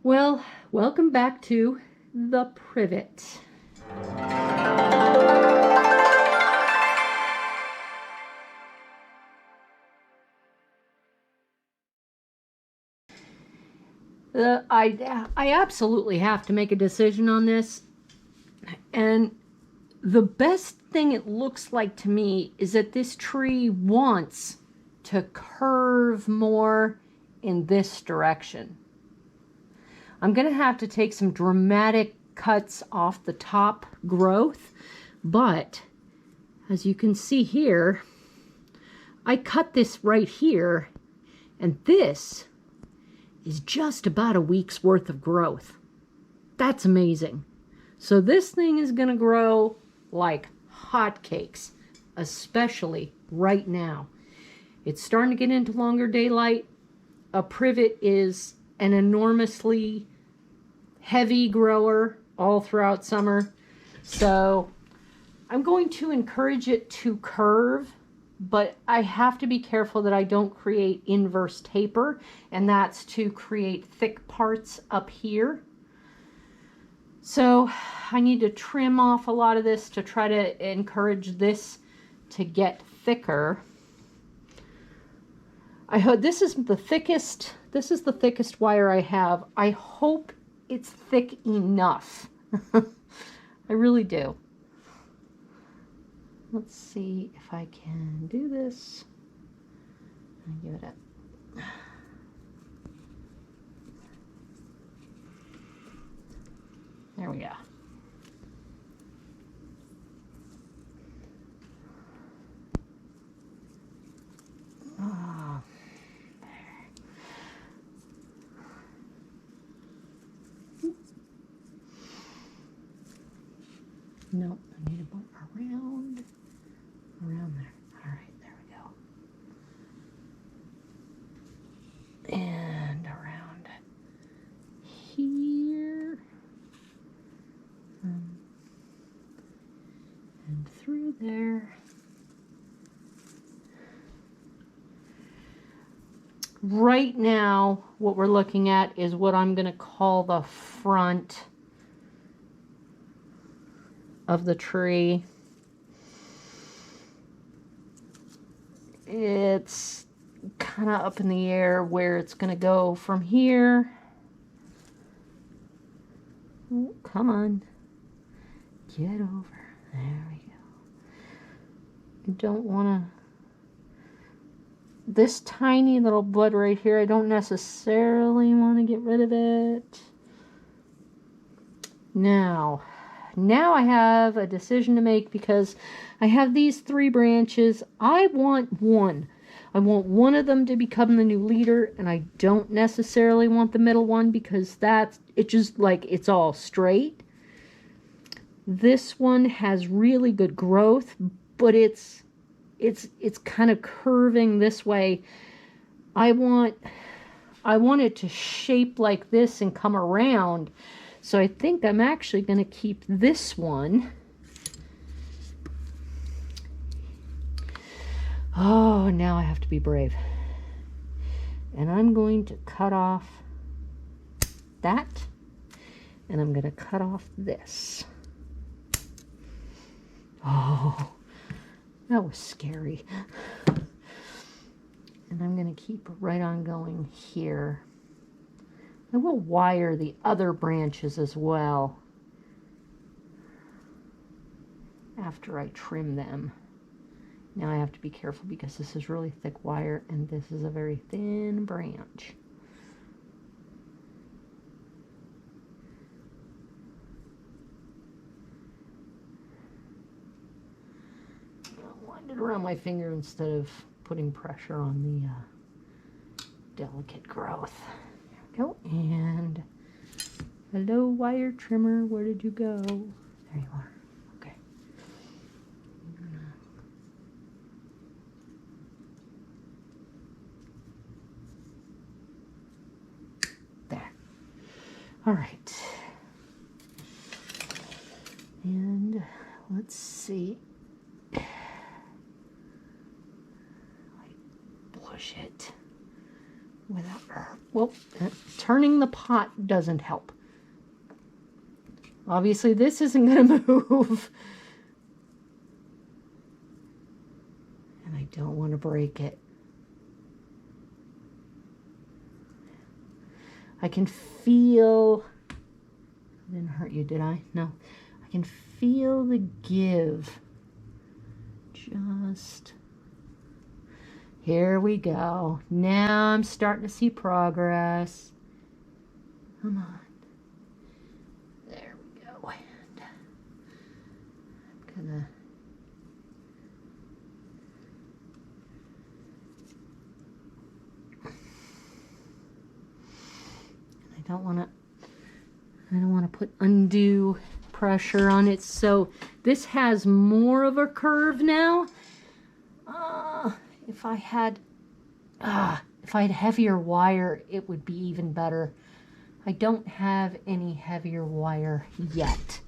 Well, welcome back to the privet. I absolutely have to make a decision on this, and the best thing it looks like to me is that this tree wants to curve more in this direction. I'm going to have to take some dramatic cuts off the top growth, but as you can see here, I cut this right here, and this is just about a week's worth of growth. That's amazing. So this thing is going to grow like hotcakes, especially right now. It's starting to get into longer daylight. A privet is an enormously heavy grower all throughout summer. So I'm going to encourage it to curve, but I have to be careful that I don't create inverse taper, and that's to create thick parts up here. So I need to trim off a lot of this to try to encourage this to get thicker. I hope this is the thickest wire I have. I hope it's thick enough. I really do. Let's see if I can do this. I'll give it a... There we go. Ah, there. No, I need to go around there. All right, there we go. And around here. And through there. Right now, what we're looking at is what I'm going to call the front of the tree. It's kind of up in the air where it's going to go from here. Oh, come on. Get over. There we go. I don't want to... This tiny little bud right here, I don't necessarily want to get rid of it. Now I have a decision to make because I have these 3 branches. I want one. I want one of them to become the new leader, and I don't necessarily want the middle one because it just like it's all straight. This one has really good growth, but it's kind of curving this way. I want it to shape like this and come around. So I think I'm actually going to keep this one. Oh, now I have to be brave. And I'm going to cut off that. And I'm going to cut off this. Oh, that was scary. And I'm going to keep right on going here. I will wire the other branches as well after I trim them. Now I have to be careful because this is really thick wire and this is a very thin branch. I'll wind it around my finger instead of putting pressure on the delicate growth. There we go. And hello, wire trimmer, where did you go? There you are. Okay. There. All right. And let's see. Push it. Well, turning the pot doesn't help. Obviously, this isn't going to move. And I don't want to break it. I can feel... I didn't hurt you, did I? No. I can feel the give. Just... Here we go. Now I'm starting to see progress. Come on. There we go. And I'm gonna... I don't want to put undue pressure on it. So this has more of a curve now. If I had heavier wire, it would be even better. I don't have any heavier wire yet.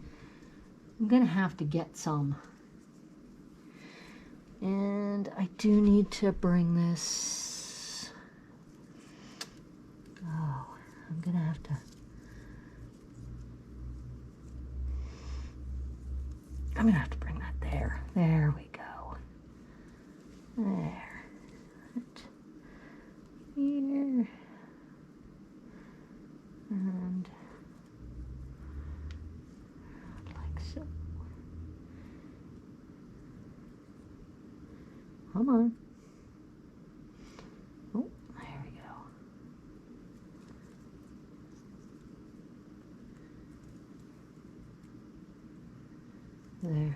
I'm gonna have to get some. And I do need to bring this. Oh, I'm gonna have to. I'm gonna have to bring that there. There we go. There. Here. And like so. Come on. Oh, there we go. There.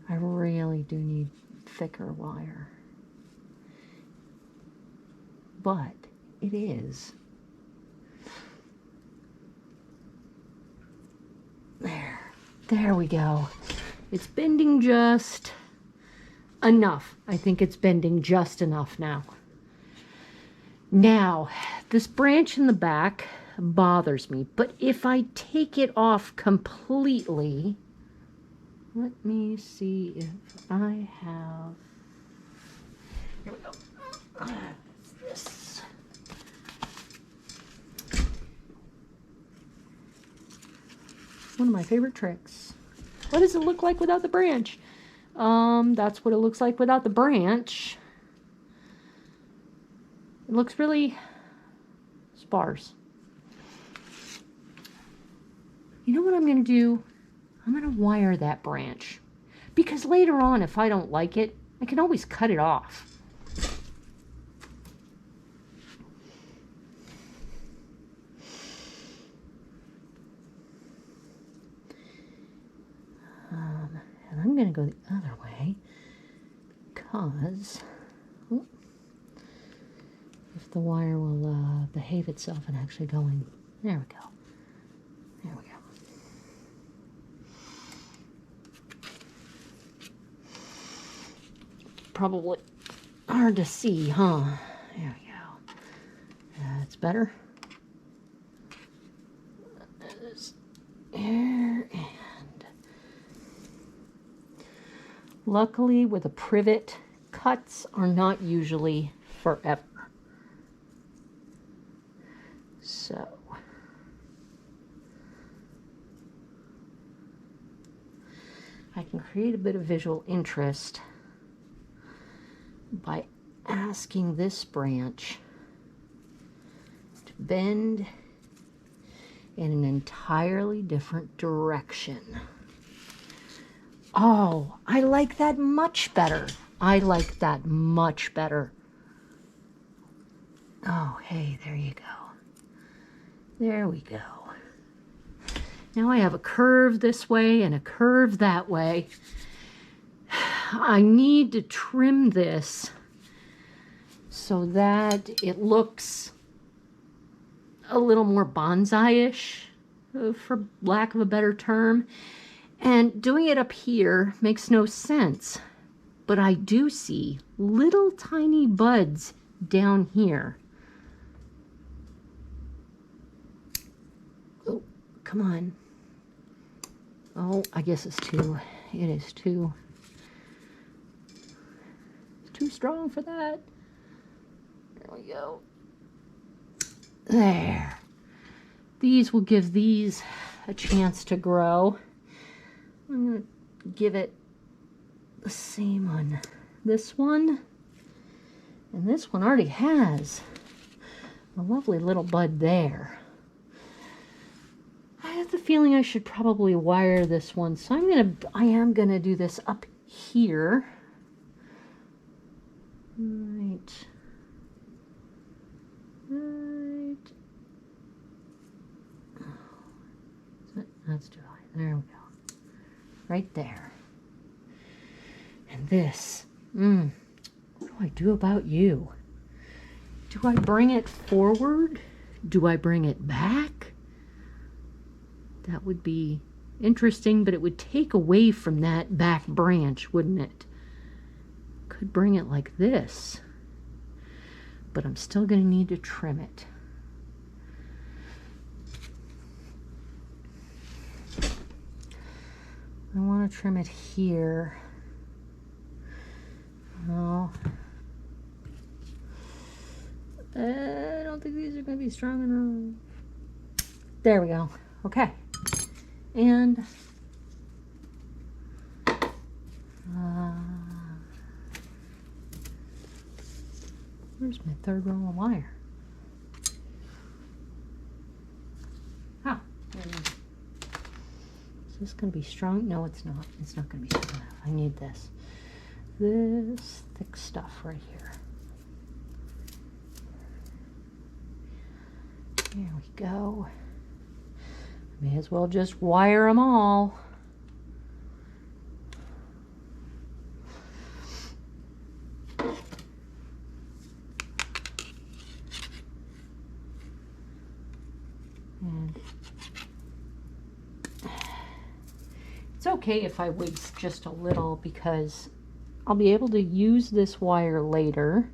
I really do need thicker wire. But it is. There we go. It's bending just enough. I think it's bending just enough now. Now, this branch in the back bothers me, but if I take it off completely, let me see if I have, here we go. This. One of my favorite tricks. What does it look like without the branch? That's what it looks like without the branch. It looks really sparse. You know what I'm going to do? I'm going to wire that branch. Because later on, if I don't like it, I can always cut it off. And I'm going to go the other way because if the wire will behave itself and actually go in. There we go. There we go. Probably hard to see, huh? There we go. That's better. Here, and luckily with a privet, cuts are not usually forever. So I can create a bit of visual interest by asking this branch to bend in an entirely different direction. Oh, I like that much better. I like that much better. Oh, hey, there you go. There we go. Now I have a curve this way and a curve that way. I need to trim this so that it looks a little more bonsai-ish, for lack of a better term. And doing it up here makes no sense. But I do see little tiny buds down here. come on. Oh, I guess it's too, it is too, it's too strong for that. There we go. There. These will give these a chance to grow. I'm going to give it the same on this one. And this one already has a lovely little bud there. I have the feeling I should probably wire this one, so I am gonna do this up here. Right. That's too high. There we go. Right there. And this. What do I do about you? Do I bring it forward? Do I bring it back? That would be interesting, but it would take away from that back branch, wouldn't it? Could bring it like this, but I'm still going to need to trim it. I want to trim it here. Oh, I don't think these are going to be strong enough. There we go. Okay. And where's my third roll of wire? Ah, is this going to be strong? No, it's not. It's not going to be strong enough. I need this. This thick stuff right here. There we go. May as well just wire them all. And it's okay if I waste just a little because I'll be able to use this wire later.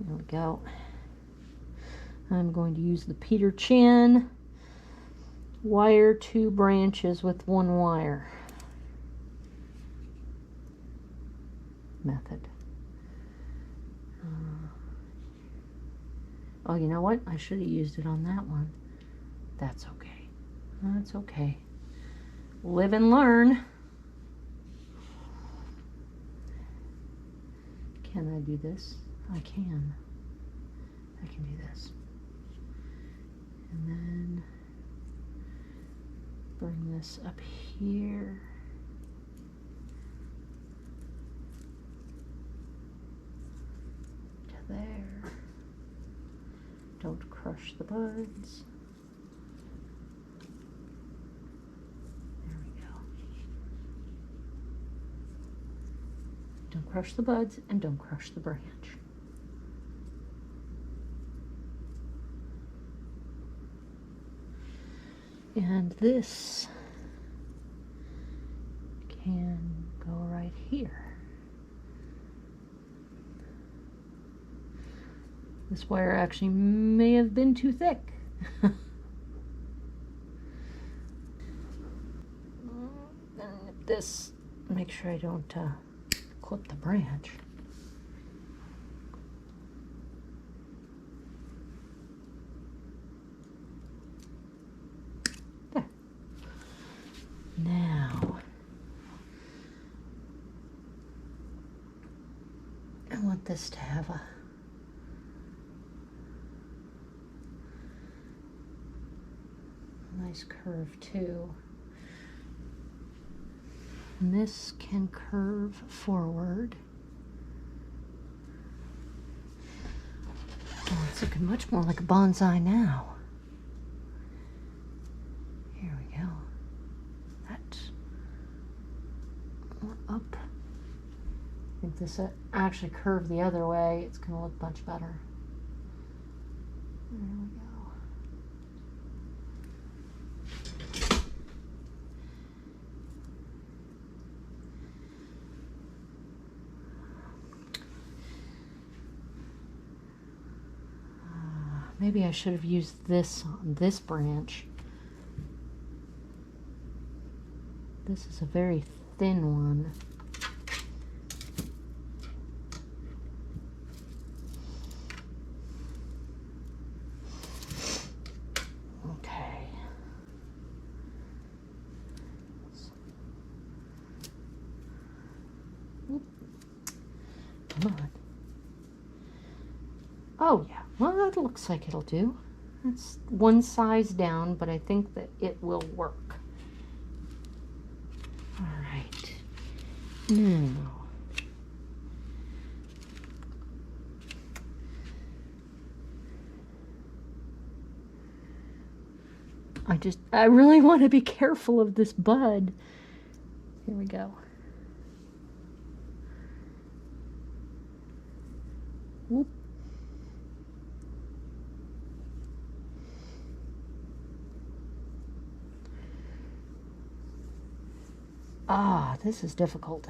There we go. I'm going to use the Peter Chin wire 2 branches with 1 wire method. Oh, you know what? I should have used it on that one. That's okay. That's okay. Live and learn. Can I do this? I can. I can do this. And then bring this up here. To there. Don't crush the buds. There we go. Don't crush the buds and don't crush the branch. And this can go right here. This wire actually may have been too thick. And this, make sure I don't clip the branch. There. Now, I want this to have a nice curve too. And this can curve forward. Oh, it's looking much more like a bonsai now. Here we go. That's more up. I think this actually curved the other way. It's going to look much better. There we go. Maybe I should have used this on this branch this is a very thin one. Okay. Oop. Come on. Oh yeah, well that looks like it'll do. It's one size down, but I think that it will work. All right. Now, I really want to be careful of this bud. Here we go. Whoop. Ah, this is difficult.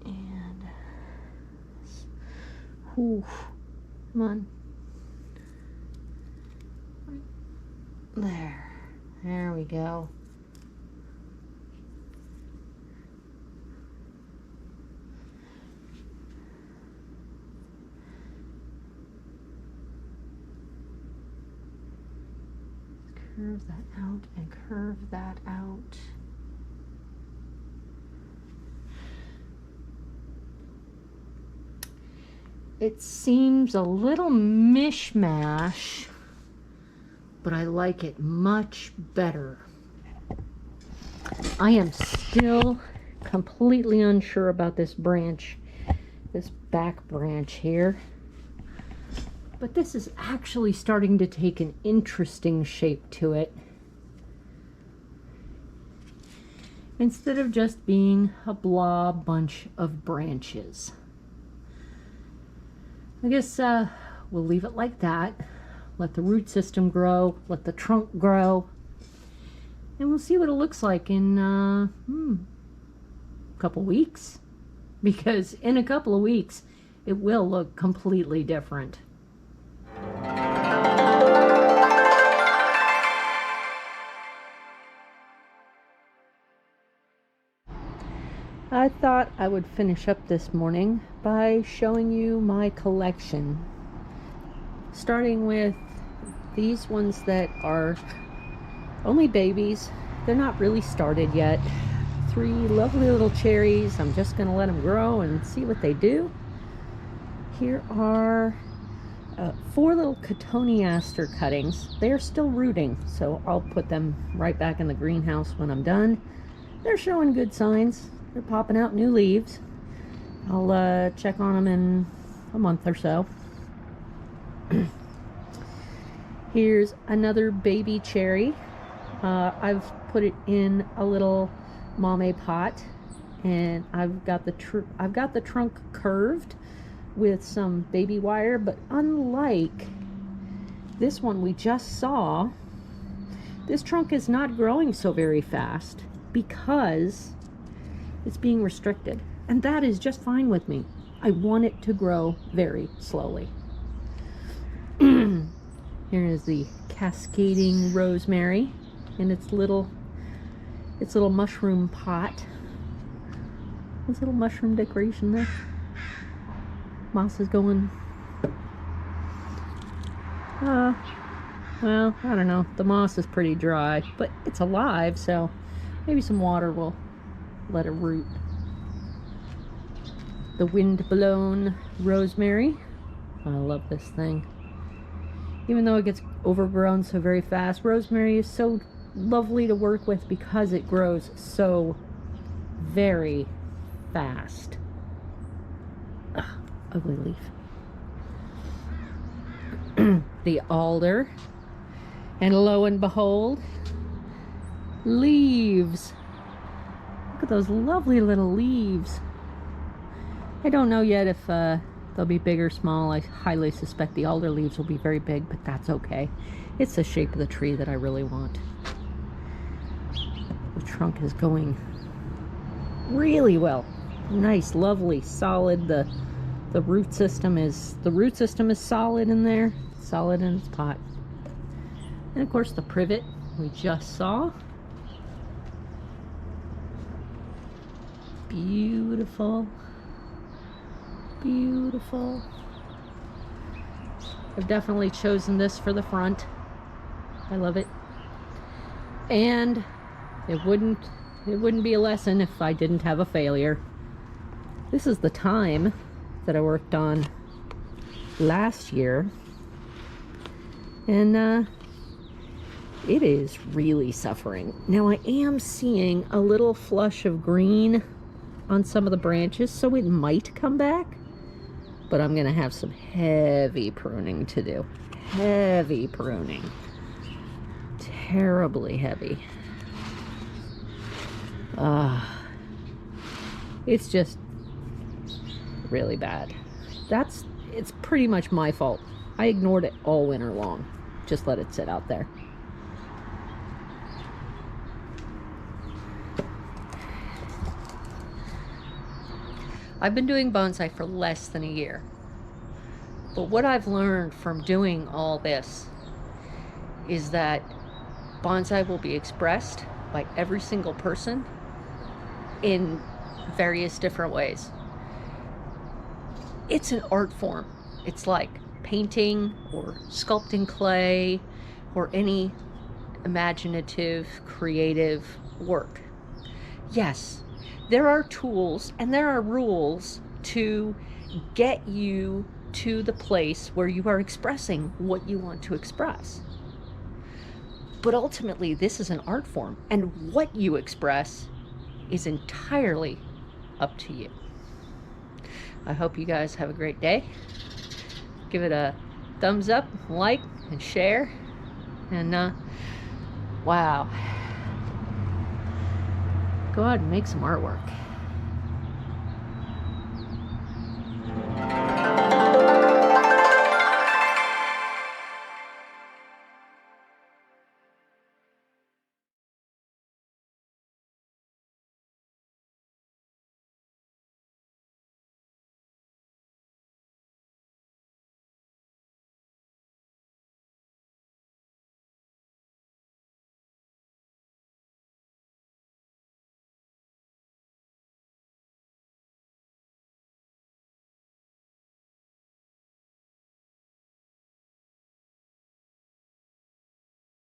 And, ooh, come on. There we go. Curve that out and curve that out. It seems a little mishmash, but I like it much better. I am still completely unsure about this branch, this back branch here. But this is actually starting to take an interesting shape to it. Instead of just being a blob bunch of branches. I guess we'll leave it like that. Let the root system grow, let the trunk grow. And we'll see what it looks like in a couple weeks. Because in a couple of weeks, it will look completely different. I thought I would finish up this morning by showing you my collection. Starting with these ones that are only babies. They're not really started yet. 3 lovely little cherries. I'm just going to let them grow and see what they do. Here are 4 little cotoneaster cuttings. They are still rooting, so I'll put them right back in the greenhouse when I'm done. They're showing good signs. They're popping out new leaves. I'll check on them in a month or so. Here's another baby cherry. I've put it in a little mame pot, and I've got the trunk curved with some baby wire, but unlike this one we just saw, this trunk is not growing so very fast because it's being restricted, and that is just fine with me. I want it to grow very slowly. Here is the cascading rosemary in its little mushroom pot. This little mushroom decoration there. Moss is going. Well, I don't know. The moss is pretty dry, but it's alive, so maybe some water will let it root. The wind-blown rosemary. I love this thing. Even though it gets overgrown so very fast, rosemary is so lovely to work with because it grows so very fast. Ugh, ugly leaf. The alder. And lo and behold, leaves. Look at those lovely little leaves. I don't know yet if they'll be big or small. I highly suspect the alder leaves will be very big, but that's okay. It's the shape of the tree that I really want. The trunk is going really well. Nice, lovely, solid. The The root system is solid in there, solid in its pot. And of course the privet we just saw. Beautiful. Beautiful. I've definitely chosen this for the front. I love it. And it wouldn't be a lesson if I didn't have a failure. This is the thyme that I worked on last year. And it is really suffering. Now I am seeing a little flush of green on some of the branches, so it might come back. But I'm gonna have some heavy pruning to do. Heavy pruning. Terribly heavy. It's just really bad. It's pretty much my fault. I ignored it all winter long. Just let it sit out there. I've been doing bonsai for less than a year. But what I've learned from doing all this is that bonsai will be expressed by every single person in various different ways. It's an art form. It's like painting or sculpting clay or any imaginative, creative work. Yes, there are tools and there are rules to get you to the place where you are expressing what you want to express. But ultimately, this is an art form, and what you express is entirely up to you. I hope you guys have a great day. Give it a thumbs up, like, and share. And wow. Go out and make some artwork.